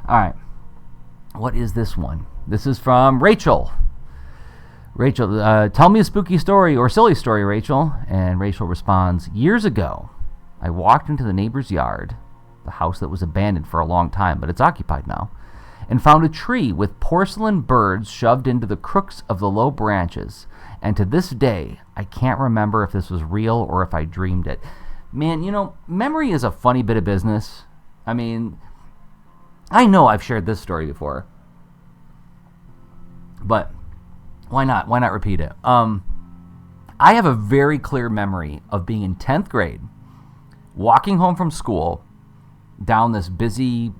All right. What is this one? This is from Rachel. Rachel, tell me a spooky story or silly story, Rachel. And Rachel responds, years ago, I walked into the neighbor's yard, the house that was abandoned for a long time, but it's occupied now, and found a tree with porcelain birds shoved into the crooks of the low branches. And to this day, I can't remember if this was real or if I dreamed it. Man, memory is a funny bit of business. I mean, I know I've shared this story before, but why not? Why not repeat it? I have a very clear memory of being in 10th grade, walking home from school down this busy,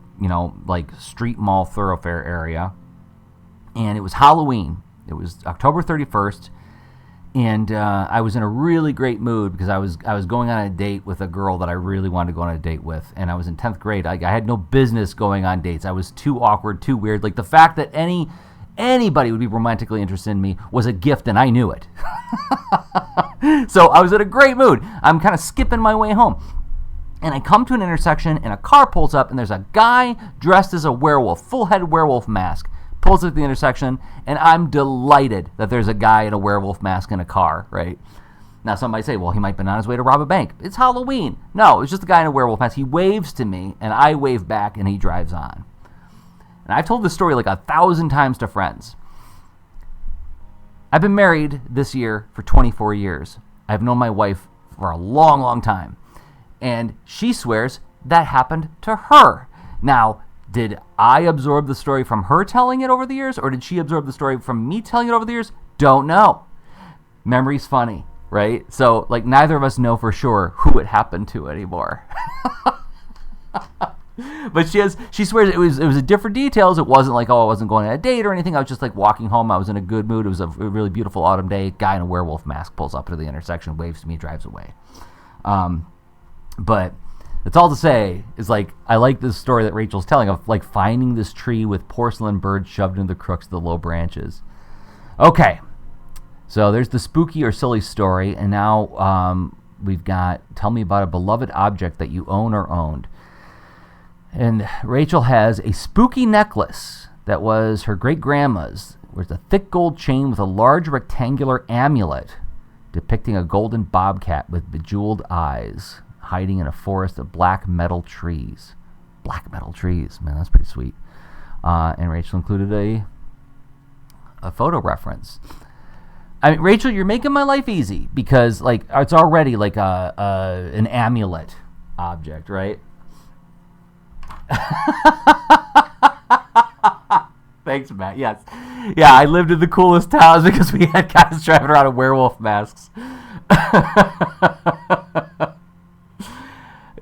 like street mall thoroughfare area, and it was Halloween. It was October 31st, and I was in a really great mood because I was going on a date with a girl that I really wanted to go on a date with, and I was in 10th grade. I had no business going on dates. I was too awkward, too weird. Like, the fact that anybody would be romantically interested in me was a gift, and I knew it. So I was in a great mood. I'm kind of skipping my way home. And I come to an intersection, and a car pulls up, and there's a guy dressed as a werewolf, full-head werewolf mask, pulls up the intersection, and I'm delighted that there's a guy in a werewolf mask in a car, right? Now, some might say, well, he might have been on his way to rob a bank. It's Halloween. No, it's just a guy in a werewolf mask. He waves to me, and I wave back, and he drives on. And I've told this story like 1,000 times to friends. I've been married this year for 24 years. I've known my wife for a long, long time. And she swears that happened to her. Now, did I absorb the story from her telling it over the years, or did she absorb the story from me telling it over the years? Don't know. Memory's funny, right? So, like, neither of us know for sure who it happened to anymore. But she swears it was a different details. It wasn't like, I wasn't going on a date or anything. I was just like walking home. I was in a good mood. It was a really beautiful autumn day. Guy in a werewolf mask pulls up to the intersection, waves to me, drives away. But it's all to say is, like, I like this story that Rachel's telling of, like, finding this tree with porcelain birds shoved into the crooks of the low branches. Okay, so there's the spooky or silly story, and now we've got tell me about a beloved object that you own or owned. And Rachel has a spooky necklace that was her great-grandma's. It was a thick gold chain with a large rectangular amulet depicting a golden bobcat with bejeweled eyes hiding in a forest of black metal trees. Black metal trees. Man, that's pretty sweet. And Rachel included a photo reference. I mean, Rachel, you're making my life easy because, like, it's already like an amulet object, right? Thanks, Matt. Yes. Yeah, I lived in the coolest towns because we had guys driving around in werewolf masks.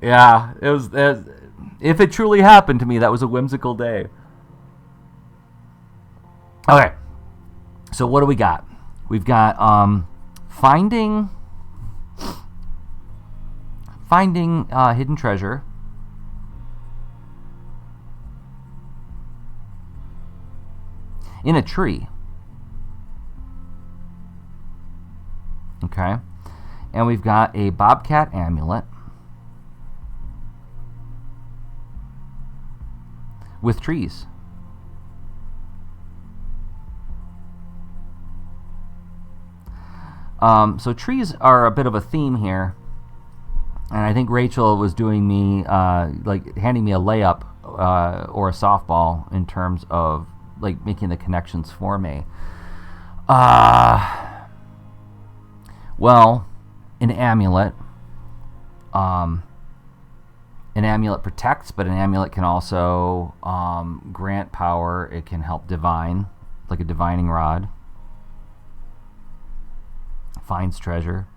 Yeah, it was. If it truly happened to me, that was a whimsical day. Okay, so what do we got? We've got finding hidden treasure. In a tree. Okay. And we've got a Bobcat amulet with trees. So trees are a bit of a theme here. And I think Rachel was doing me, like handing me a layup or a softball in terms of like making the connections for me. Well, an amulet protects, but an amulet can also grant power. It can help divine, like a divining rod. Finds treasure.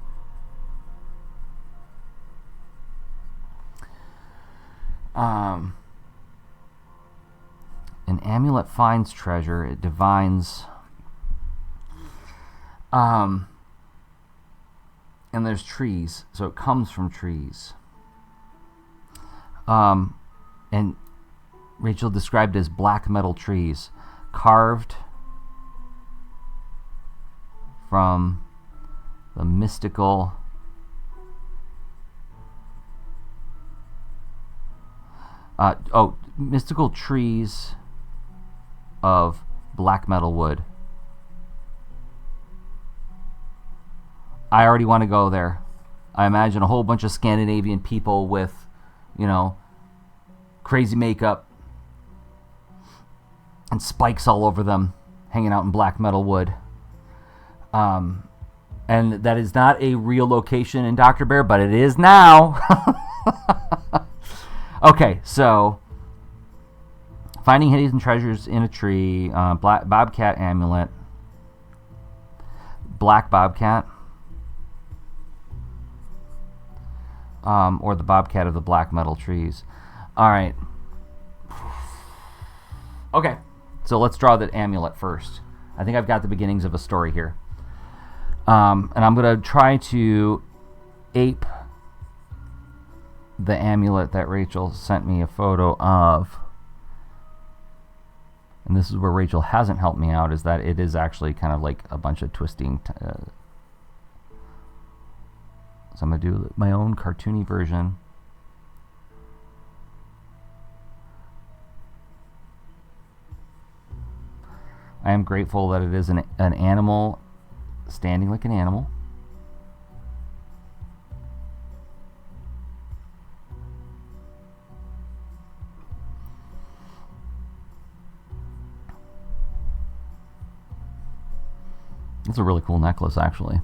An amulet finds treasure. It divines. And there's trees, so it comes from trees. And Rachel described it as black metal trees, carved from the mystical Mystical trees of black metal wood. I already want to go there. I imagine a whole bunch of Scandinavian people with, crazy makeup and spikes all over them, hanging out in black metal wood. And that is not a real location in Dr. Bear, but it is now. Okay, so finding hidden treasures in a tree, Bobcat amulet, black Bobcat, or the Bobcat of the black metal trees. All right. Okay, so let's draw the amulet first. I think I've got the beginnings of a story here. And I'm going to try to ape the amulet that Rachel sent me a photo of. And this is where Rachel hasn't helped me out, is that it is actually kind of like a bunch of twisting. So I'm going to do my own cartoony version. I am grateful that it is an animal standing like an animal. It's a really cool necklace, actually.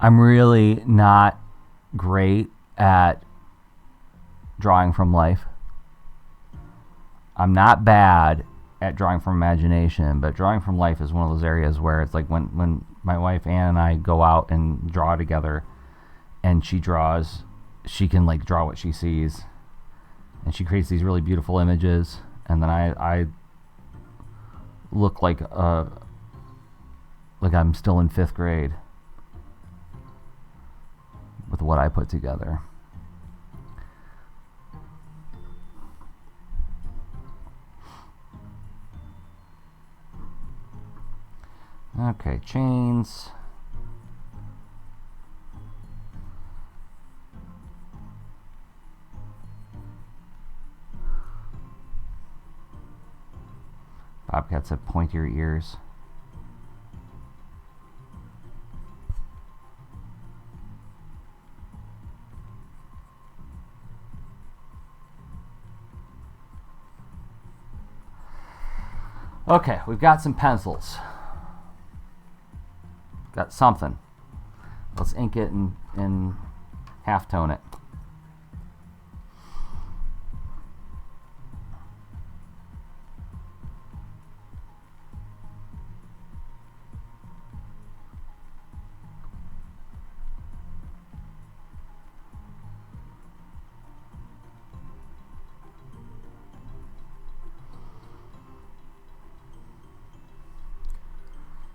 I'm really not great at drawing from life. I'm not bad at drawing from imagination, but drawing from life is one of those areas where it's like when my wife Ann and I go out and draw together, and she draws, she can like draw what she sees, and she creates these really beautiful images, and then I look like I'm still in 5th grade with what I put together. Okay, chains. Bobcats have pointier ears. Okay, we've got some pencils. Got something. Let's ink it and halftone it.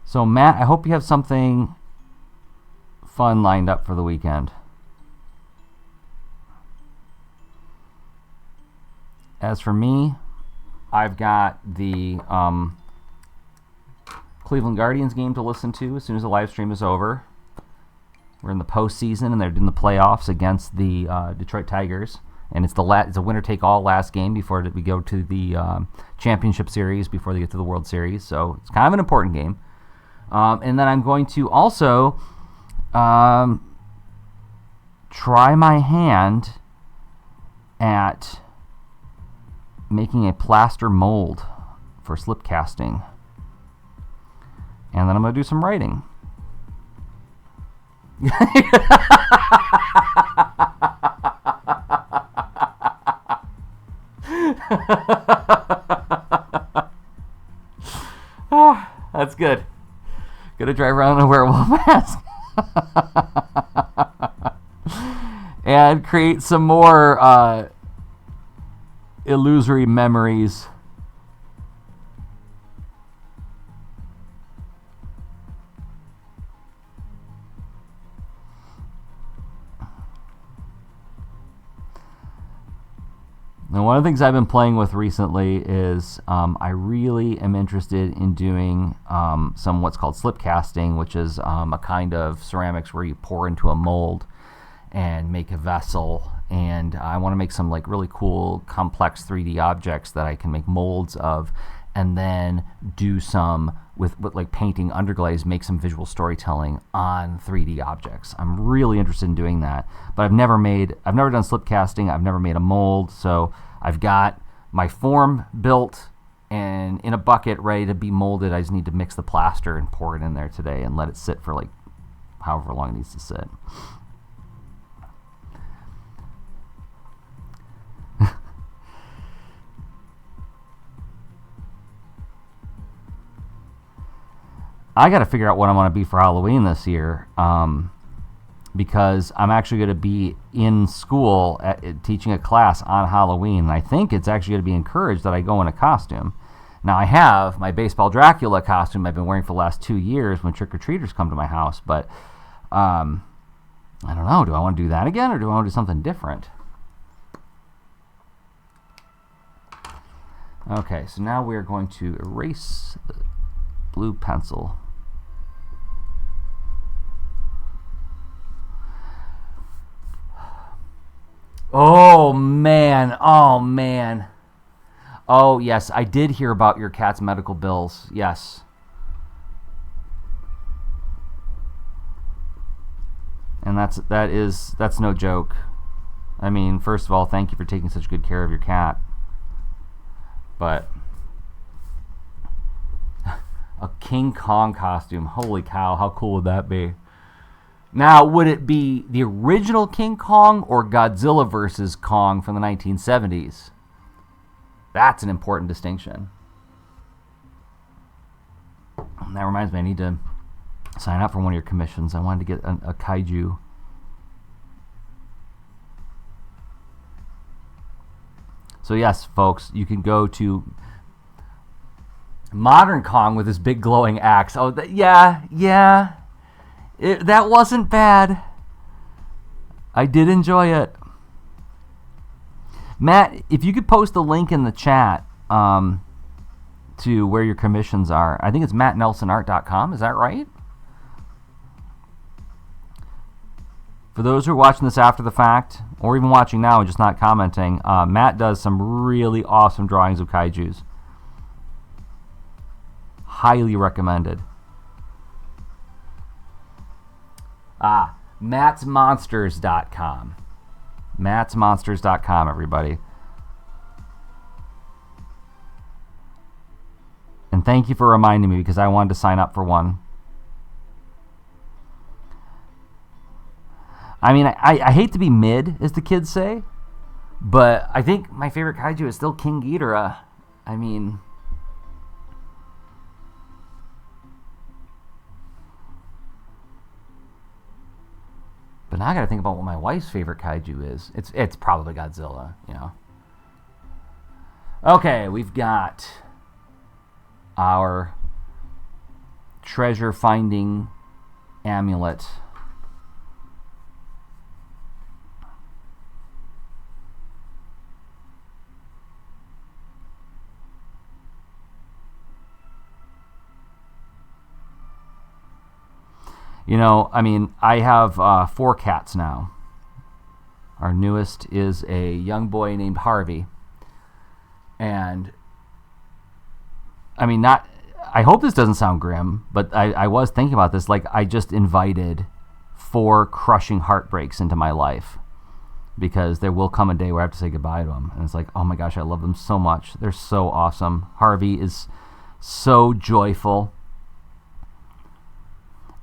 So Matt, I hope you have something fun lined up for the weekend. As for me, I've got the Cleveland Guardians game to listen to as soon as the live stream is over. We're in the postseason, and they're in the playoffs against the Detroit Tigers. And it's a winner-take-all last game before we go to the championship series, before they get to the World Series. So it's kind of an important game. And then I'm going to also try my hand at making a plaster mold for slip casting. And then I'm going to do some writing. That's good. Gonna drive around in a werewolf mask. And create some more illusory memories. And one of the things I've been playing with recently is I really am interested in doing some what's called slip casting, which is a kind of ceramics where you pour into a mold and make a vessel. And I want to make some like really cool, complex 3D objects that I can make molds of, and then do some with like painting underglaze, make some visual storytelling on 3D objects. I'm really interested in doing that, but I've never done slip casting. I've never made a mold, so I've got my form built and in a bucket ready to be molded. I just need to mix the plaster and pour it in there today and let it sit for like however long it needs to sit. I got to figure out what I want to be for Halloween this year, because I'm actually going to be in school teaching a class on Halloween, and I think it's actually going to be encouraged that I go in a costume. Now, I have my baseball Dracula costume I've been wearing for the last 2 years when trick-or-treaters come to my house, but I don't know. Do I want to do that again, or do I want to do something different? Okay, so now we are going to erase the blue pencil. Oh man, oh man. Oh yes, I did hear about your cat's medical bills. Yes. And that's no joke. I mean, first of all, thank you for taking such good care of your cat. But a King Kong costume, holy cow, how cool would that be? Now, would it be the original King Kong or Godzilla vs. Kong from the 1970s? That's an important distinction. That reminds me, I need to sign up for one of your commissions. I wanted to get a kaiju. So yes, folks, you can go to Modern Kong with his big glowing axe. Oh, yeah. That wasn't bad. I did enjoy it. Matt, if you could post a link in the chat to where your commissions are. I think it's mattnelsonart.com. Is that right? For those who are watching this after the fact, or even watching now and just not commenting, Matt does some really awesome drawings of kaijus. Highly recommended. mattsmonsters.com. mattsmonsters.com, everybody. And thank you for reminding me, because I wanted to sign up for one. I mean, I hate to be mid, as the kids say, but I think my favorite kaiju is still King Ghidorah. I mean, but now I gotta think about what my wife's favorite kaiju is. It's probably Godzilla, you know. Okay, we've got our treasure finding amulet. You know, I mean, I have 4 cats now. Our newest is a young boy named Harvey. And, I mean, I hope this doesn't sound grim, but I was thinking about this. Like, I just invited 4 crushing heartbreaks into my life, because there will come a day where I have to say goodbye to them. And it's like, oh my gosh, I love them so much. They're so awesome. Harvey is so joyful.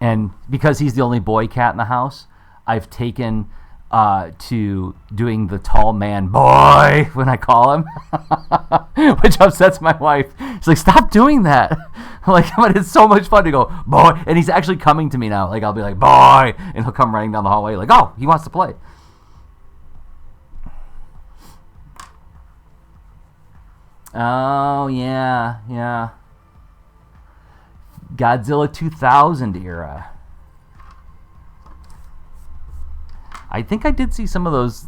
And because he's the only boy cat in the house, I've taken to doing the tall man boy when I call him, which upsets my wife. She's like, stop doing that. Like, but it's so much fun to go, boy. And he's actually coming to me now. Like, I'll be like, boy. And he'll come running down the hallway like, oh, he wants to play. Oh, yeah. Godzilla 2000 era. I think I did see some of those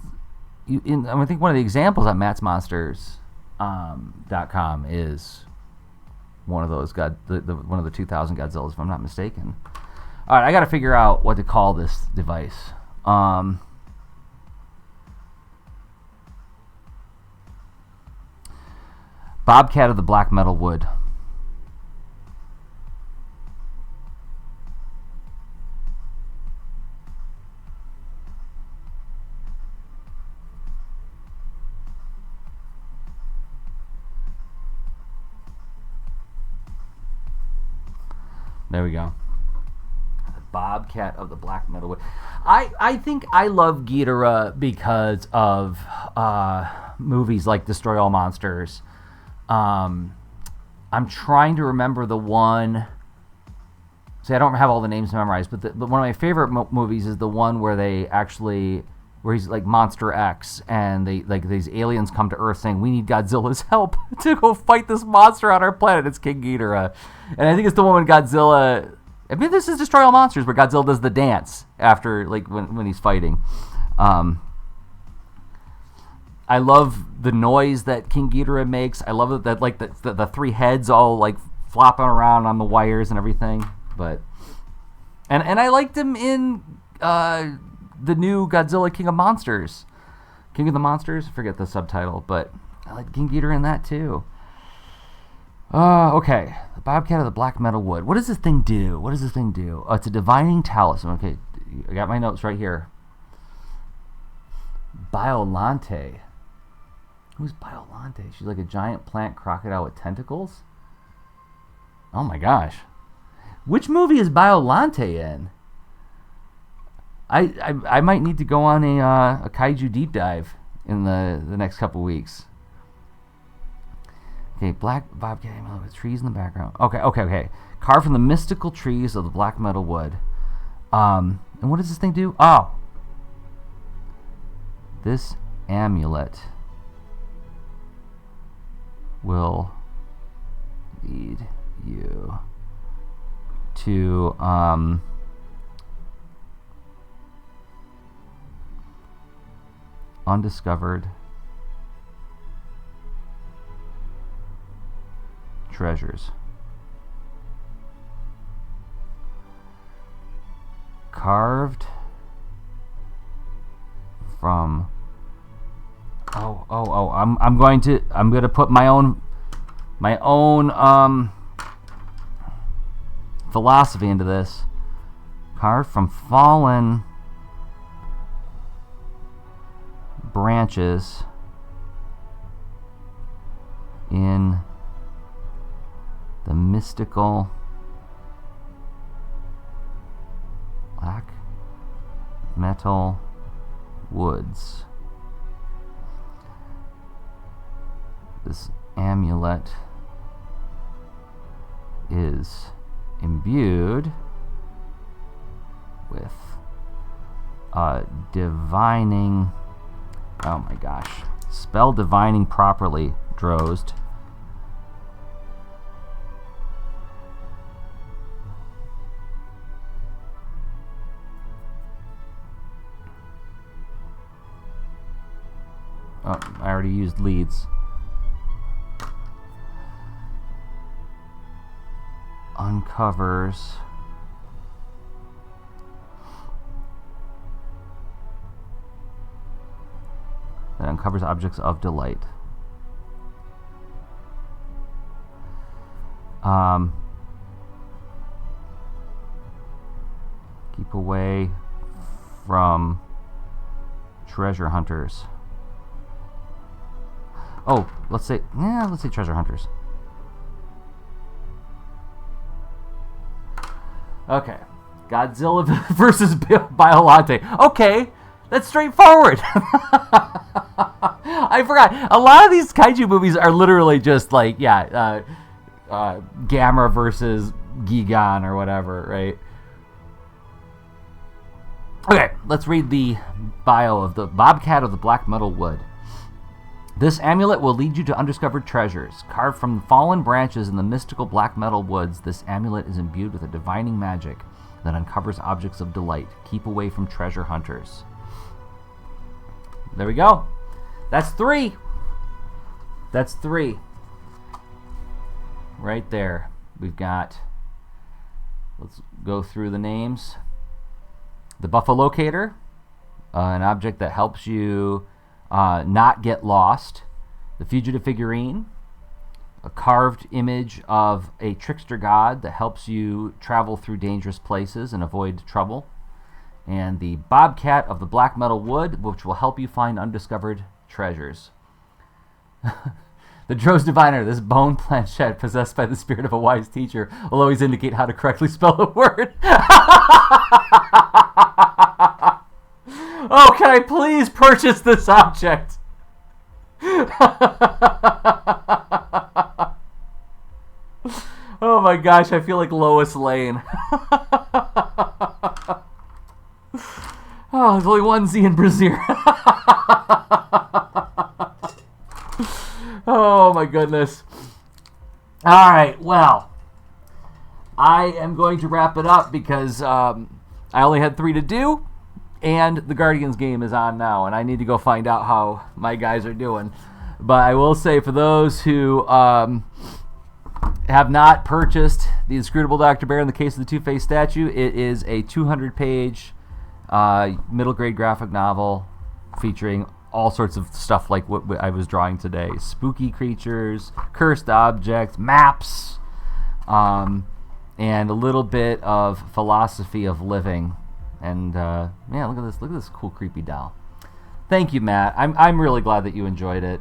I think one of the examples on mattsmonsters.com is one of those one of the 2000 Godzillas, if I'm not mistaken. All right, I got to figure out what to call this device. Bobcat of the Black Metal Wood. There we go. The Bobcat of the Black Metal Wood. I think I love Ghidorah because of movies like Destroy All Monsters. I'm trying to remember the one. See, I don't have all the names memorized, but one of my favorite movies is the one where he's like Monster X, and these aliens come to Earth saying, "We need Godzilla's help to go fight this monster on our planet." It's King Ghidorah, and I think it's the one when Godzilla. I mean, this is Destroy All Monsters, where Godzilla does the dance after, like, when he's fighting. I love the noise that King Ghidorah makes. I love that like the three heads all like flopping around on the wires and everything. But and I liked him in the new Godzilla King of Monsters. King of the Monsters? I forget the subtitle, but I like King Ghidorah in that too. Okay. The Bobcat of the Black Metal Wood. What does this thing do? Oh, it's a divining talisman. Okay, I got my notes right here. Biolante. Who's Biolante? She's like a giant plant crocodile with tentacles? Oh my gosh. Which movie is Biolante in? I might need to go on a kaiju deep dive in the next couple weeks. Okay, black bobcat with trees in the background. Okay. Carved from the mystical trees of the black metal wood. And what does this thing do? Oh, this amulet will lead you to undiscovered treasures. Carved from I'm going to put my own philosophy into this. Carved from fallen branches in the mystical black metal woods. This amulet is imbued with divining. Oh my gosh. Spell divining properly, Drozd. Oh, I already used leads. Uncovers objects of delight. Keep away from treasure hunters. Oh, let's say treasure hunters. Okay, Godzilla versus Biolante. Okay, that's straightforward. I forgot. A lot of these kaiju movies are literally just like, Gamma versus Gigan or whatever, right? Okay, let's read the bio of the Bobcat of the Black Metal Wood. This amulet will lead you to undiscovered treasures. Carved from fallen branches in the mystical black metal woods, this amulet is imbued with a divining magic that uncovers objects of delight. Keep away from treasure hunters. There we go. That's 3. That's 3. Right there. We've got, let's go through the names. The Buffalocator, an object that helps you not get lost. The Fugitive Figurine, a carved image of a trickster god that helps you travel through dangerous places and avoid trouble. And the Bobcat of the Black Metal Wood, which will help you find undiscovered treasures. The Dro's Diviner, this bone planchette possessed by the spirit of a wise teacher, will always indicate how to correctly spell a word. Oh, can I please purchase this object? Oh my gosh, I feel like Lois Lane. Oh, there's only one Z in Brazier. Oh my goodness. All right, well, I am going to wrap it up because I only had 3 to do, and the Guardians game is on now, and I need to go find out how my guys are doing. But I will say, for those who have not purchased The Inscrutable Dr. Bear in the Case of the Two-Faced Statue, it is a 200-page middle-grade graphic novel featuring all sorts of stuff like what I was drawing today. Spooky creatures, cursed objects, maps, and a little bit of philosophy of living. And yeah, look at this cool creepy doll. Thank you, Matt. I'm really glad that you enjoyed it.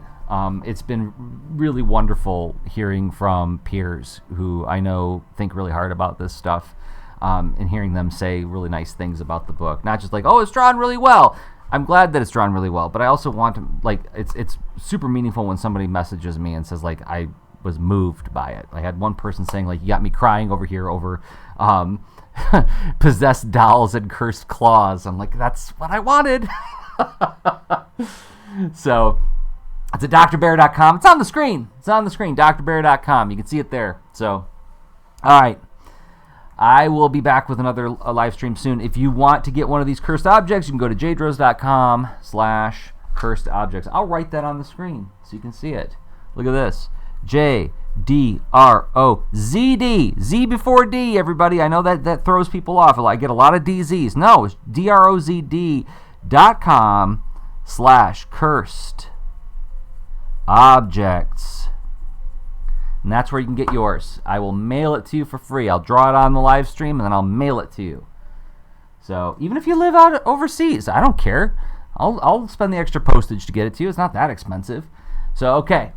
It's been really wonderful hearing from peers who I know think really hard about this stuff, and hearing them say really nice things about the book. Not just like, oh, it's drawn really well. I'm glad that it's drawn really well, but I also want to, like, it's super meaningful when somebody messages me and says, like, I was moved by it. I had one person saying, like, you got me crying over here over possessed dolls and cursed claws. I'm like, that's what I wanted. So it's at drbear.com. It's on the screen. It's on the screen, drbear.com. You can see it there. So, all right. I will be back with another live stream soon. If you want to get one of these cursed objects, you can go to jdros.com/cursed objects. I'll write that on the screen so you can see it. Look at this. JDROZD. Z before D, everybody. I know that throws people off. I get a lot of DZs. No, it's drozd.com/cursed objects. And that's where you can get yours. I will mail it to you for free. I'll draw it on the live stream, and then I'll mail it to you. So even if you live out overseas, I don't care. I'll spend the extra postage to get it to you. It's not that expensive. So, okay.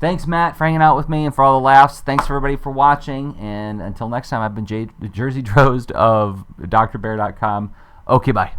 Thanks, Matt, for hanging out with me and for all the laughs. Thanks, everybody, for watching. And until next time, I've been Jersey Drozd of drbear.com. Okay, bye.